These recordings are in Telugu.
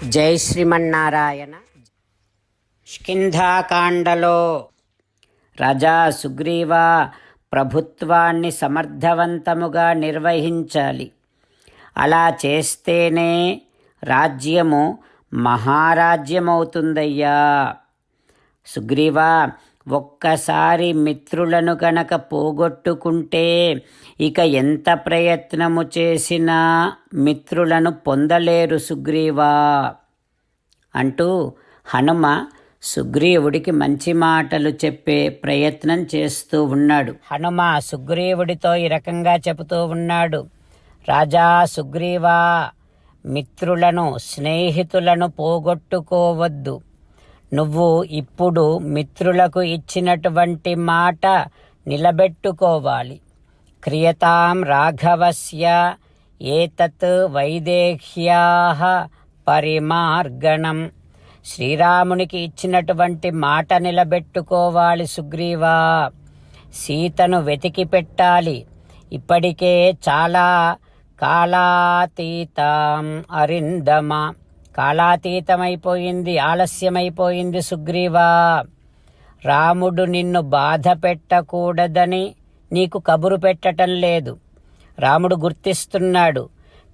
జై శ్రీమన్నారాయణ. కిష్కింధాకాండలో రాజా సుగ్రీవ ప్రభుత్వాన్ని సమర్థవంతముగా నిర్వహించాలి. అలా చేస్తేనే రాజ్యము మహారాజ్యమవుతుందయ్యా. సుగ్రీవా, ఒక్కసారి మిత్రులను గనక పోగొట్టుకుంటే ఇక ఎంత ప్రయత్నము చేసినా మిత్రులను పొందలేరు సుగ్రీవా అంటూ హనుమ సుగ్రీవుడికి మంచి మాటలు చెప్పే ప్రయత్నం చేస్తూ ఉన్నాడు. హనుమ సుగ్రీవుడితో ఈ రకంగా చెబుతూ ఉన్నాడు. రాజా సుగ్రీవా, మిత్రులను స్నేహితులను పోగొట్టుకోవద్దు. నువ్వు ఇప్పుడు మిత్రులకు ఇచ్చినటువంటి మాట నిలబెట్టుకోవాలి. క్రియతాం రాఘవస్య ఏతత్ వైదేహ్యాః పరిమార్గణం. శ్రీరామునికి ఇచ్చినటువంటి మాట నిలబెట్టుకోవాలి సుగ్రీవా. సీతను వెతికి పెట్టాలి. ఇప్పటికే చాలా కాలాతీతం అరిందమ, కాలాతీతమైపోయింది, ఆలస్యమైపోయింది సుగ్రీవా. రాముడు నిన్ను బాధ పెట్టకూడదని నీకు కబురు పెట్టటం లేదు. రాముడు గుర్తిస్తున్నాడు.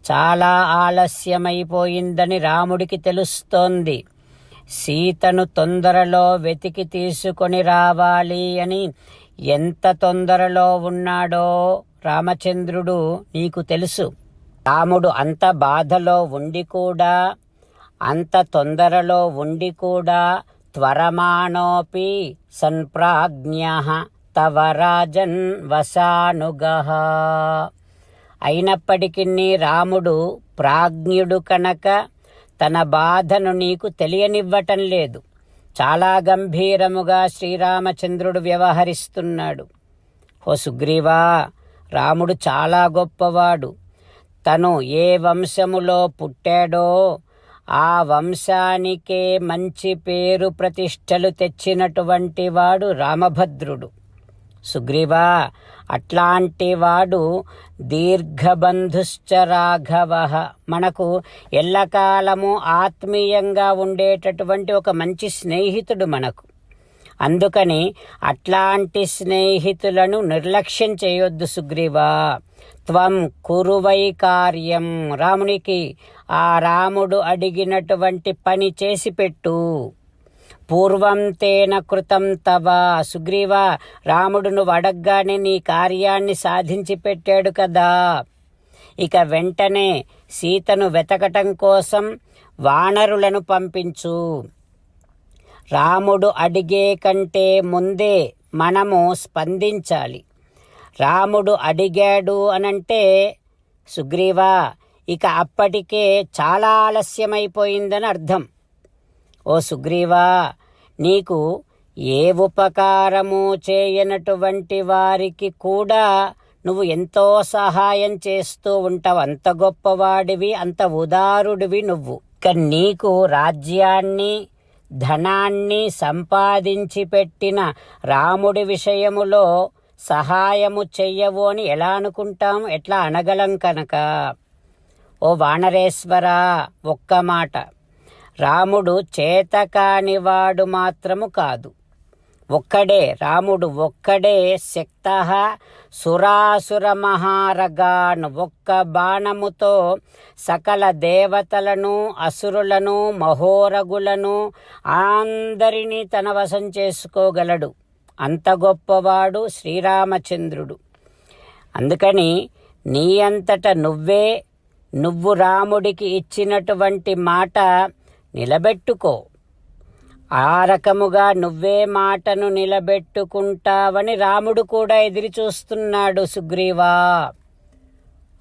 చాలా ఆలస్యమైపోయిందని రాముడికి తెలుస్తోంది. సీతను తొందరలో వెతికి తీసుకొని రావాలి అని ఎంత తొందరలో ఉన్నాడో రామచంద్రుడు నీకు తెలుసు. రాముడు అంత బాధలో ఉండి కూడా, అంత తొందరలో ఉండి కూడా త్వరమాణోపి సన్ప్రాజ్ఞః తవ రాజన్ వసానుగః. అయినప్పటికీ రాముడు ప్రాజ్ఞుడు కనుక తన బాధను నీకు తెలియనివ్వటం లేదు. చాలా గంభీరముగా శ్రీరామచంద్రుడు వ్యవహరిస్తున్నాడు. ఓ సుగ్రీవా, రాముడు చాలా గొప్పవాడు. తను ఏ వంశములో పుట్టాడో ఆ వంశానికే మంచి పేరు ప్రతిష్టలు తెచ్చినటువంటి వాడు రామభద్రుడు. సుగ్రీవా, అట్లాంటి వాడు దీర్ఘబంధుశ్చ రాఘవః. మనకు ఎల్లకాలము ఆత్మీయంగా ఉండేటటువంటి ఒక మంచి స్నేహితుడు మనకు. అందుకని అట్లాంటి స్నేహితులను నిర్లక్ష్యం చేయొద్దు సుగ్రీవా. త్వం కురువై కార్యం. రామునికి ఆ రాముడు అడిగినటువంటి పని చేసి పెట్టు. పూర్వం తేన కృతం తవ. సుగ్రీవా, రాముడు నువ్వు అడగగానే నీ కార్యాన్ని సాధించి పెట్టాడు కదా. ఇక వెంటనే సీతను వెతకటం కోసం వానరులను పంపించు. రాముడు అడిగే కంటే ముందే మనము స్పందించాలి. రాముడు అడిగాడు అనంటే సుగ్రీవా, ఇక అప్పటికే చాలా ఆలస్యమైపోయిందని అర్థం. ఓ సుగ్రీవా, నీకు ఏ ఉపకారము చేయనటువంటి వారికి కూడా నువ్వు ఎంతో సహాయం చేస్తూ ఉంటావు. అంత గొప్పవాడివి, అంత ఉదారుడివి నువ్వు. ఇక నీకు రాజ్యాన్ని ధనాన్ని సంపాదించి పెట్టిన రాముడి విషయములో సహాయము చెయ్యవు అని ఎలా అనుకుంటాం, ఎట్లా అనగలం కనుక. ఓ వానరేశ్వరా, ఒక్క మాట. రాముడు చేతకానివాడు మాత్రము కాదు. రాముడు ఒక్కడే శక్తః సురాసుర మహారగాన్. ఒక్క బాణముతో సకల దేవతలను, అసురులను, మహోరగులను అందరినీ తన వశం చేసుకోగలడు. అంత గొప్పవాడు శ్రీరామచంద్రుడు. అందుకని నీ అంతట నువ్వు రాముడికి ఇచ్చినటువంటి మాట నిలబెట్టుకో. ఆ రకముగా నువ్వే మాటను నిలబెట్టుకుంటావని రాముడు కూడా ఎదురు చూస్తున్నాడు సుగ్రీవా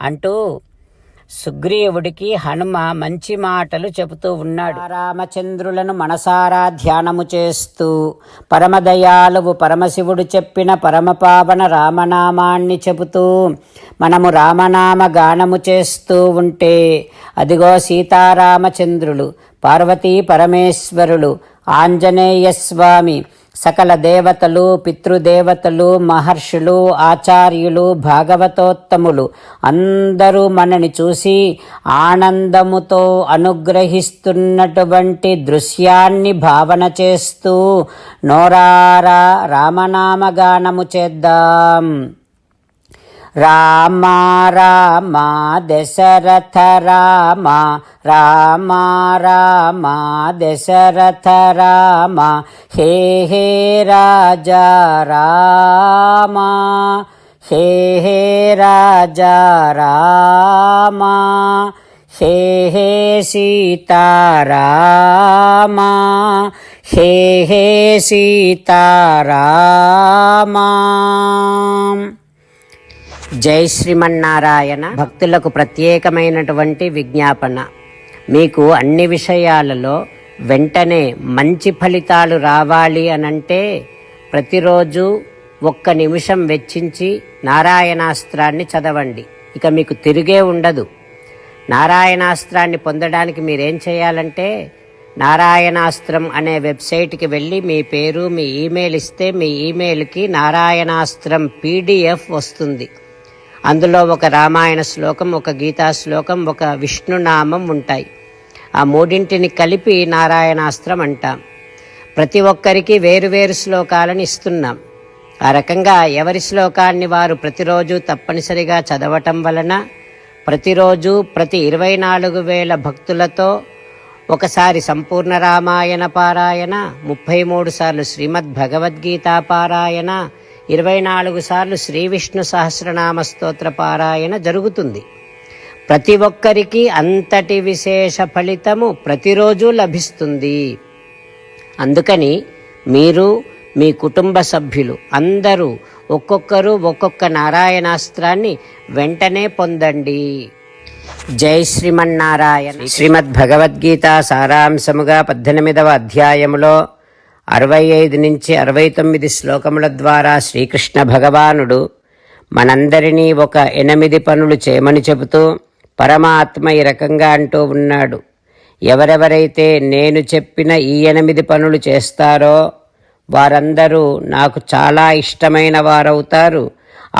అంటూ సుగ్రీవుడికి హనుమ మంచి మాటలు చెబుతూ ఉన్నాడు. రామచంద్రులను మనసారా ధ్యానము చేస్తూ పరమదయాలువు పరమశివుడు చెప్పిన పరమపావన రామనామాన్ని చెబుతూ మనము రామనామ గానము చేస్తూ ఉంటే అదిగో సీతారామచంద్రులు, పార్వతీ పరమేశ్వరులు, ఆంజనేయ స్వామి, సకల దేవతలు, పితృదేవతలు, మహర్షులు, ఆచార్యులు, భాగవతోత్తములు అందరూ మనని చూసి ఆనందముతో అనుగ్రహిస్తున్నటువంటి దృశ్యాన్ని భావన చేస్తూ నోరారా రామనామగానము చేద్దాం. రామ రామ దశరథ రామ, రామ రామ దశరథ రామ, హే హే రాజా రామ, హే హే రాజా రామ, హే హే సీతారామ, హే హే సీతారామ. జై శ్రీమన్నారాయణ. భక్తులకు ప్రత్యేకమైనటువంటి విజ్ఞాపన. మీకు అన్ని విషయాలలో వెంటనే మంచి ఫలితాలు రావాలి అనంటే ప్రతిరోజు 1 నిమిషం వెచ్చించి నారాయణాస్త్రాన్ని చదవండి. ఇక మీకు తిరిగే ఉండదు. నారాయణాస్త్రాన్ని పొందడానికి మీరేం చేయాలంటే నారాయణాస్త్రం అనే వెబ్సైట్కి వెళ్ళి మీ పేరు, మీ ఈమెయిల్ ఇస్తే మీ ఈమెయిల్కి నారాయణాస్త్రం PDF వస్తుంది. అందులో ఒక రామాయణ శ్లోకం, ఒక గీతా శ్లోకం, ఒక విష్ణునామం ఉంటాయి. ఆ మూడింటిని కలిపి నారాయణాస్త్రం అంటాం. ప్రతి ఒక్కరికి వేరువేరు శ్లోకాలను ఇస్తున్నాం. ఆ రకంగా ఎవరి శ్లోకాన్ని వారు ప్రతిరోజు తప్పనిసరిగా చదవటం వలన ప్రతిరోజు ప్రతి 24,000 భక్తులతో ఒకసారి సంపూర్ణ రామాయణ పారాయణ, 33 సార్లు శ్రీమద్ భగవద్గీత పారాయణ, 24 సార్లు శ్రీ విష్ణు సహస్రనామ స్తోత్ర పారాయణ జరుగుతుంది. ప్రతి ఒక్కరికి అంతటి విశేష ఫలితము ప్రతిరోజు లభిస్తుంది. అందుకని మీరు, మీ కుటుంబ సభ్యులు అందరూ ఒక్కొక్కరు ఒక్కొక్క నారాయణాస్త్రాన్ని వెంటనే పొందండి. జై శ్రీమన్నారాయణ. శ్రీమద్ భగవద్గీత సారాంశముగా 18వ అధ్యాయములో 65 నుంచి 69 శ్లోకముల ద్వారా శ్రీకృష్ణ భగవానుడు మనందరినీ ఒక 8 పనులు చేయమని చెబుతూ పరమాత్మ ఈ రకంగా అంటూ ఉన్నాడు. ఎవరెవరైతే నేను చెప్పిన ఈ 8 పనులు చేస్తారో వారందరూ నాకు చాలా ఇష్టమైన వారవుతారు.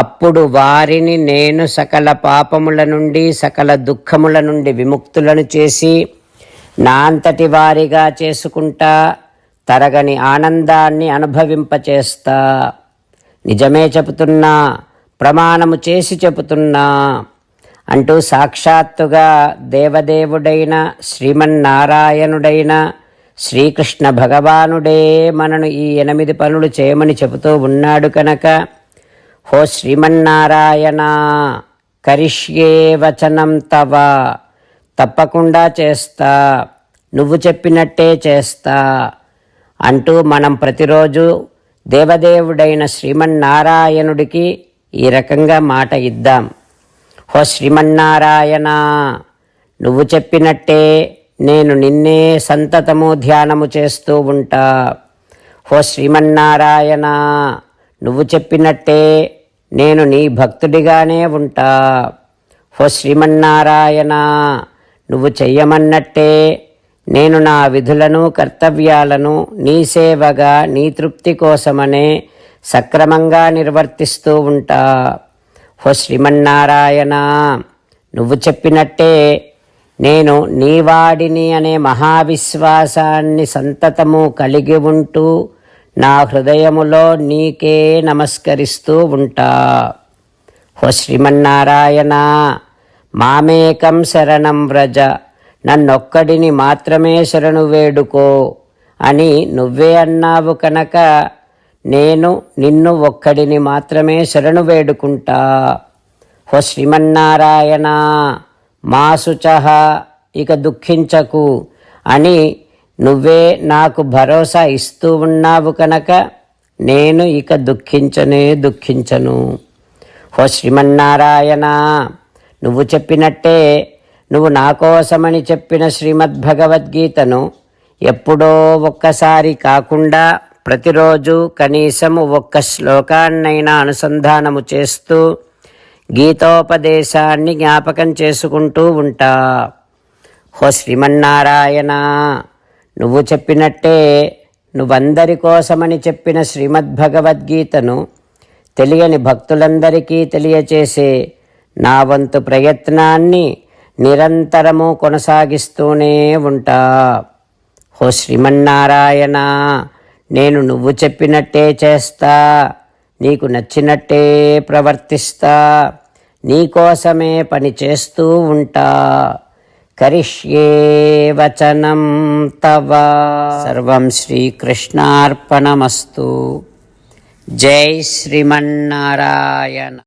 అప్పుడు వారిని నేను సకల పాపముల నుండి, సకల దుఃఖముల నుండి విముక్తులను చేసి నా అంతటి వారిగా చేసుకుంటా, తరగని ఆనందాన్ని అనుభవింపచేస్తా. నిజమే చెబుతున్నా, ప్రమాణము చేసి చెబుతున్నా అంటూ సాక్షాత్తుగా దేవదేవుడైన శ్రీమన్నారాయణుడైన శ్రీకృష్ణ భగవానుడే మనను ఈ 8 పనులు చేయమని చెబుతూ ఉన్నాడు కనుక, హో శ్రీమన్నారాయణ, కరిష్యే వచనం తవ, తప్పకుండా చేస్తా, నువ్వు చెప్పినట్టే చేస్తా అంటూ మనం ప్రతిరోజు దేవదేవుడైన శ్రీమన్నారాయణుడికి ఈ రకంగా మాట ఇద్దాం. హో శ్రీమన్నారాయణ, నువ్వు చెప్పినట్టే నేను నిన్నే సంతతము ధ్యానము చేస్తూ ఉంటా. హో శ్రీమన్నారాయణ, నువ్వు చెప్పినట్టే నేను నీ భక్తుడిగానే ఉంటా. హో శ్రీమన్నారాయణ, నువ్వు చెయ్యమన్నట్టే నేను నా విధులను, కర్తవ్యాలను నీ సేవగా, నీ తృప్తి కోసమనే సక్రమంగా నిర్వర్తిస్తూ ఉంటా. హో శ్రీమన్నారాయణ, నువ్వు చెప్పినట్టే నేను నీవాడిని అనే మహావిశ్వాసాన్ని సంతతము కలిగి ఉంటూ నా హృదయములో నీకే నమస్కరిస్తూ ఉంటా. హో శ్రీమన్నారాయణ, మామేకం శరణం వ్రజ, నన్నొక్కడిని మాత్రమే శరణు వేడుకో అని నువ్వే అన్నావు కనుక నేను నిన్ను ఒక్కడిని మాత్రమే శరణు వేడుకుంటా. హో శ్రీమన్నారాయణ, మా శుచః, ఇక దుఃఖించకు అని నువ్వే నాకు భరోసా ఇస్తూ ఉన్నావు కనుక నేను ఇక దుఃఖించను. హో శ్రీమన్నారాయణ, నువ్వు చెప్పినట్టే నువ్వు నా కోసమని చెప్పిన శ్రీమద్భగవద్గీతను ఎప్పుడో ఒక్కసారి కాకుండా ప్రతిరోజు కనీసము 1 శ్లోకాన్నైనా అనుసంధానము చేస్తూ గీతోపదేశాన్ని జ్ఞాపకం చేసుకుంటూ ఉంటా. హో శ్రీమన్నారాయణ, నువ్వు చెప్పినట్టే నువ్వందరి కోసమని చెప్పిన శ్రీమద్భగవద్గీతను తెలియని భక్తులందరికీ తెలియచేసే నా వంతు ప్రయత్నాన్ని నిరంతరము కొనసాగిస్తూనే ఉంటా. ఓ శ్రీమన్నారాయణ, నేను నువ్వు చెప్పినట్టే చేస్తా, నీకు నచ్చినట్టే ప్రవర్తిస్తా, నీకోసమే పని చేస్తూ ఉంటా. కరిష్యే వచనం తవ. సర్వం శ్రీకృష్ణార్పణమస్తు. జై శ్రీమన్నారాయణ.